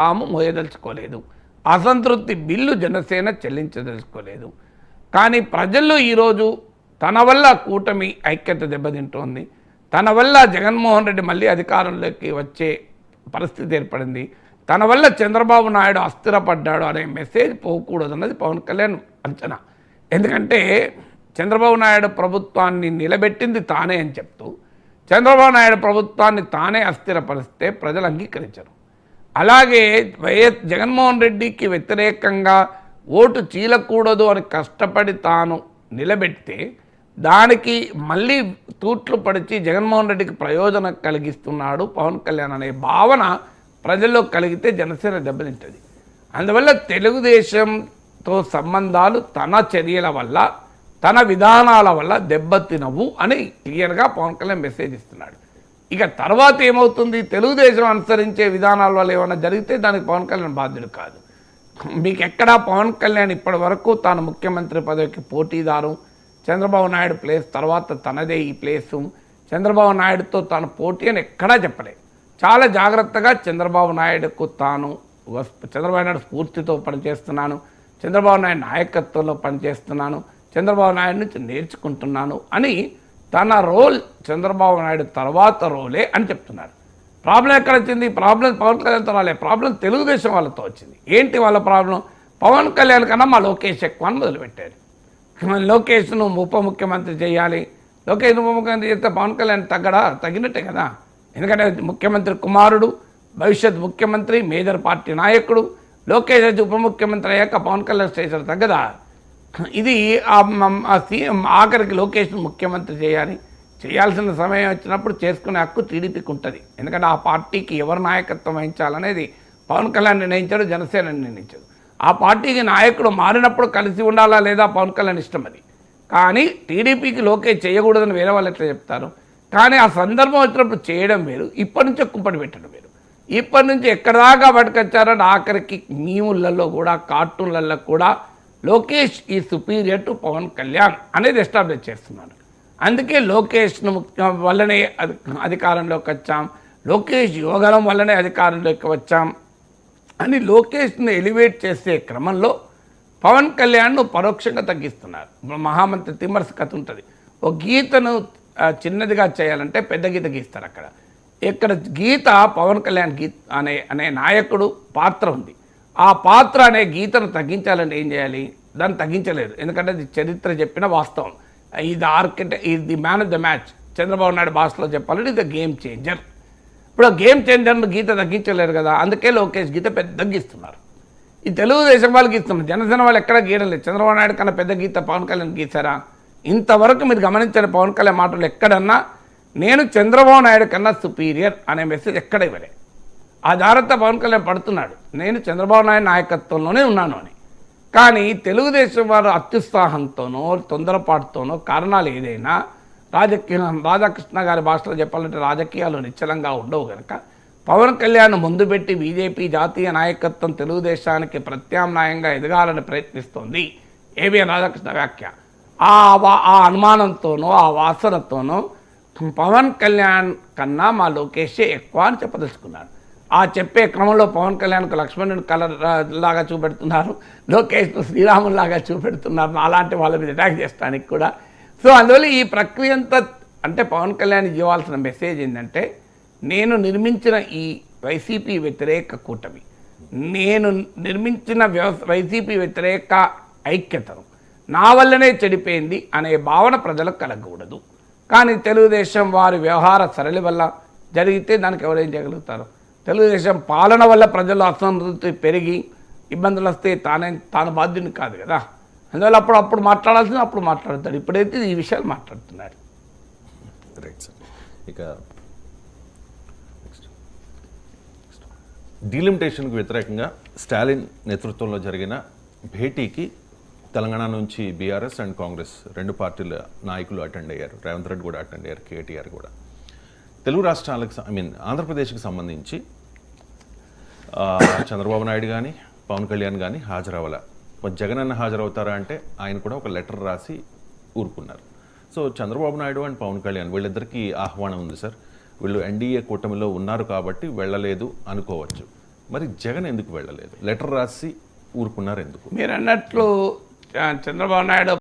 తాము మోయదలుచుకోలేదు. అసంతృప్తి బిల్లు జనసేన చెల్లించదలుచుకోలేదు. కానీ ప్రజల్లో ఈరోజు తన వల్ల కూటమి ఐక్యత దెబ్బతింటోంది, తన వల్ల జగన్మోహన్ రెడ్డి మళ్ళీ అధికారంలోకి వచ్చే పరిస్థితి ఏర్పడింది, తన వల్ల చంద్రబాబు నాయుడు అస్థిరపడ్డాడు అనే మెసేజ్ పోకూడదు అన్నది పవన్ కళ్యాణ్ అంచనా. ఎందుకంటే చంద్రబాబు నాయుడు ప్రభుత్వాన్ని నిలబెట్టింది తానే అని చెప్తూ చంద్రబాబు నాయుడు ప్రభుత్వాన్ని తానే అస్థిరపరిస్తే ప్రజలు అంగీకరించరు. అలాగే జగన్మోహన్ రెడ్డికి వ్యతిరేకంగా ఓటు చీలకూడదు అని కష్టపడి తాను నిలబెడితే దానికి మళ్ళీ తూట్లు పడిచి జగన్మోహన్ రెడ్డికి ప్రయోజనం కలిగిస్తున్నాడు పవన్ కళ్యాణ్ అనే భావన ప్రజల్లో కలిగితే జనసేన దెబ్బతింటుంది. అందువల్ల తెలుగుదేశంతో సంబంధాలు తన చర్యల వల్ల తన విధానాల వల్ల దెబ్బతినవు అని క్లియర్గా పవన్ కళ్యాణ్ మెసేజ్ ఇస్తున్నాడు. ఇక తర్వాత ఏమవుతుంది, తెలుగుదేశం అనుసరించే విధానాల వల్ల ఏమైనా జరిగితే దానికి పవన్ కళ్యాణ్ బాధ్యుడు కాదు. మీకు ఎక్కడా పవన్ కళ్యాణ్ ఇప్పటి వరకు తాను ముఖ్యమంత్రి పదవికి పోటీదారు, చంద్రబాబు నాయుడు ప్లేస్ తర్వాత తనదే ఈ ప్లేసు, చంద్రబాబు నాయుడుతో తాను పోటీ అని ఎక్కడా చెప్పలేదు. చాలా జాగ్రత్తగా చంద్రబాబు నాయుడుకు చంద్రబాబు నాయుడు స్ఫూర్తితో పనిచేస్తున్నాను, చంద్రబాబు నాయుడు నాయకత్వంలో పనిచేస్తున్నాను, చంద్రబాబు నాయుడు నుంచి నేర్చుకుంటున్నాను అని తన రోల్ చంద్రబాబు నాయుడు తర్వాత రోలే అని చెప్తున్నారు. ప్రాబ్లం ఎక్కడ వచ్చింది? ప్రాబ్లం పవన్ కళ్యాణ్తో రాలే, ప్రాబ్లం తెలుగుదేశం వాళ్ళతో వచ్చింది. ఏంటి వాళ్ళ ప్రాబ్లం? పవన్ కళ్యాణ్ కన్నా మా లోకేష్ ఎక్కువ అని మొదలుపెట్టారు. లోకేష్ను ఉప ముఖ్యమంత్రి చేయాలి, లోకేష్ ఉప ముఖ్యమంత్రి చేస్తే పవన్ కళ్యాణ్ తగ్గినట్టే కదా. ఎందుకంటే ముఖ్యమంత్రి కుమారుడు, భవిష్యత్ ముఖ్యమంత్రి, మేజర్ పార్టీ నాయకుడు. లోకేష్ ఉప ముఖ్యమంత్రి అయ్యాక పవన్ కళ్యాణ్ స్టేషన్ తగ్గదా? ఇది ఆఖరికి లోకేష్ను ముఖ్యమంత్రి చేయాల్సిన సమయం వచ్చినప్పుడు చేసుకునే హక్కు టీడీపీకి ఉంటుంది. ఎందుకంటే ఆ పార్టీకి ఎవరు నాయకత్వం వహించాలనేది పవన్ కళ్యాణ్ నిర్ణయించాడు, జనసేన నిర్ణయించాడు. ఆ పార్టీకి నాయకుడు మారినప్పుడు కలిసి ఉండాలా లేదా పవన్ కళ్యాణ్ ఇష్టం అది. కానీ టీడీపీకి లోకేష్ చేయకూడదని వేరే వాళ్ళు ఎట్లా చెప్తారు? కానీ ఆ సందర్భం వచ్చినప్పుడు చేయడం వేరు, ఇప్పటి నుంచి కుంపటి పెట్టడం వేరు. ఇప్పటి నుంచి ఎక్కడిదాకా పట్టుకొచ్చారని ఆఖరికి మీములలో కూడా కార్టూన్లలో కూడా లోకేష్ ఈ సుపీరియర్ టు పవన్ కళ్యాణ్ అనేది ఎస్టాబ్లిష్ చేస్తున్నారు. అందుకే లోకేష్ను వల్లనే అధికారంలోకి వచ్చాం, లోకేష్ యువగలం వల్లనే అధికారంలోకి వచ్చాం అని లోకేష్ను ఎలివేట్ చేసే క్రమంలో పవన్ కళ్యాణ్ను పరోక్షంగా తగ్గిస్తున్నారు. మహామంత్రి తిమ్మర్స్ కథ ఉంటుంది, ఒక గీతను చిన్నదిగా చేయాలంటే పెద్ద గీత గీస్తారు. ఇక్కడ గీత పవన్ కళ్యాణ్ అనే నాయకుడు పాత్ర ఉంది. ఆ పాత్ర అనే గీతను తగ్గించాలంటే ఏం చేయాలి? దాన్ని తగ్గించలేదు, ఎందుకంటే అది చరిత్ర చెప్పిన వాస్తవం. ఇది the man of the match. Chandrababu Naidu భాషలో చెప్పాలంటే ఇది గేమ్ చేంజర్. ఇప్పుడు ఆ గేమ్ చేంజర్ను గీత తగ్గించలేరు కదా, అందుకే లోకేష్ గీత పెద్ద గీస్తున్నారు. ఈ తెలుగుదేశం వాళ్ళు గీస్తున్నారు, జనసేన వాళ్ళు ఎక్కడ గీయలేదు. చంద్రబాబు నాయుడు కన్నా పెద్ద గీత పవన్ కళ్యాణ్ గీసారా? ఇంతవరకు మీరు గమనించిన పవన్ కళ్యాణ్ మాటలు ఎక్కడన్నా నేను చంద్రబాబు నాయుడు కన్నా సుపీరియర్ అనే మెసేజ్ ఎక్కడ ఇవ్వలే. ఆ జాగ్రత్త పవన్ కళ్యాణ్ పడుతున్నాడు, నేను చంద్రబాబు నాయుడు నాయకత్వంలోనే ఉన్నాను అని. కానీ తెలుగుదేశం వారు అత్యుత్సాహంతోనో తొందరపాటుతోనో కారణాలు ఏదైనా రాధాకృష్ణ గారి భాషలో చెప్పాలంటే రాజకీయాలు నిశ్చలంగా ఉండవు కనుక పవన్ కళ్యాణ్ ముందు పెట్టి బీజేపీ జాతీయ నాయకత్వం తెలుగుదేశానికి ప్రత్యామ్నాయంగా ఎదగాలని ప్రయత్నిస్తోంది ఏబిఎన్ రాధాకృష్ణ వ్యాఖ్య. ఆ అనుమానంతోనో ఆ వాసనతోనో పవన్ కళ్యాణ్ కన్నా మా లోకేషే ఎక్కువ అని చెప్పదలుచుకున్నాడు. ఆ చెప్పే క్రమంలో పవన్ కళ్యాణ్కు లక్ష్మణుని కలర్ లాగా చూపెడుతున్నారు, లోకేష్ను శ్రీరాములాగా చూపెడుతున్నారు, అలాంటి వాళ్ళ మీద అటాక్ చేయడానికి కూడా. సో అందువల్ల ఈ ప్రక్రియ అంతా అంటే పవన్ కళ్యాణ్ ఇవ్వాల్సిన మెసేజ్ ఏంటంటే, నేను నిర్మించిన ఈ వైసీపీ వ్యతిరేక కూటమి, నేను నిర్మించిన వైసీపీ వ్యతిరేక ఐక్యతను నా వల్లనే చెడిపోయింది అనే భావన ప్రజలకు కలగకూడదు. కానీ తెలుగుదేశం వారి వ్యవహార సరళి వల్ల జరిగితే దానికి ఎవరేం చేయగలుగుతారు? తెలుగుదేశం పాలన వల్ల ప్రజలు అసంతృప్తి పెరిగి ఇబ్బందులు వస్తే తాను బాధ్యుని కాదు కదా. అందువల్ల అప్పుడు మాట్లాడాల్సింది అప్పుడు మాట్లాడతాడు. ఇప్పుడైతే ఈ విషయాలు మాట్లాడుతున్నాడు. Right sir. ఇక డీలిమిటేషన్కు వ్యతిరేకంగా స్టాలిన్ నేతృత్వంలో జరిగిన భేటీకి తెలంగాణ నుంచి బీఆర్ఎస్ అండ్ కాంగ్రెస్ రెండు పార్టీల నాయకులు అటెండ్ అయ్యారు. రేవంత్ రెడ్డి కూడా అటెండ్ అయ్యారు, కేటీఆర్ కూడా. తెలుగు రాష్ట్రాలకు ఆంధ్రప్రదేశ్కి సంబంధించి చంద్రబాబు నాయుడు కానీ పవన్ కళ్యాణ్ కానీ హాజరవ్వాల. జగన్ అన్న హాజరవుతారా అంటే ఆయన కూడా ఒక లెటర్ రాసి ఊరుకున్నారు. సో చంద్రబాబు నాయుడు అండ్ పవన్ కళ్యాణ్ వీళ్ళిద్దరికీ ఆహ్వానం ఉంది సార్, వీళ్ళు ఎన్డీఏ కూటమిలో ఉన్నారు కాబట్టి వెళ్ళలేదు అనుకోవచ్చు. మరి జగన్ ఎందుకు వెళ్ళలేదు? లెటర్ రాసి ఊరుకున్నారు ఎందుకు? మీరు అన్నట్లు చంద్రబాబు నాయుడు